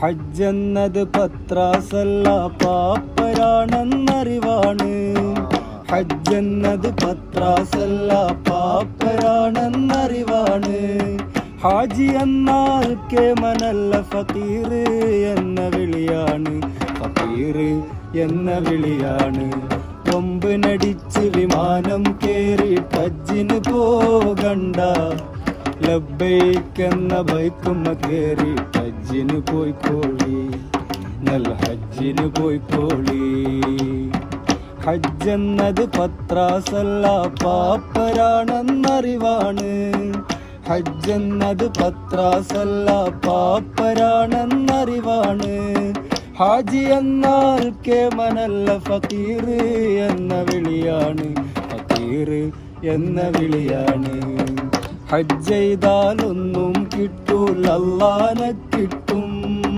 ഹജ്ജെന്നത് പത്രാസല്ല പാപ്പരാണെന്നറിവാണ്. ഹജ്ജെന്നത് പത്രാസല്ല പാപ്പരാണെന്നറിവാണ്. ഹാജി എന്നാൽ കേമനല്ല ഫക്കീർ എന്ന വിളിയാണ്. ഫക്കീർ എന്ന വിളിയാണ്. കൊമ്പ് നടിച്ച് വിമാനം കേറി ഹജ്ജിന് പോകണ്ട. ലബ്ബൈക്ക് എന്ന ബൈക്കുമ്മ കേറി ഹജ്ജിന് പോയിക്കോളി. നൽ ഹജ്ജിന് പോയിക്കോളി. ഹജ്ജെന്നത് പത്രാസല്ല പാപ്പരാണെന്നറിവാണ്. ഹജ്ജെന്നത് പത്രാസല്ല പാപ്പരാണെന്നറിവാണ്. ഹാജി എന്നാൽ കേമനല്ല ഫക്കീർ എന്ന വിളിയാണ്. ഫക്കീർ എന്ന വിളിയാണ്. ഹജ്ജ് ചെയ്താലൊന്നും കിട്ടൂല, അല്ലാഹനെ കിട്ടൂല.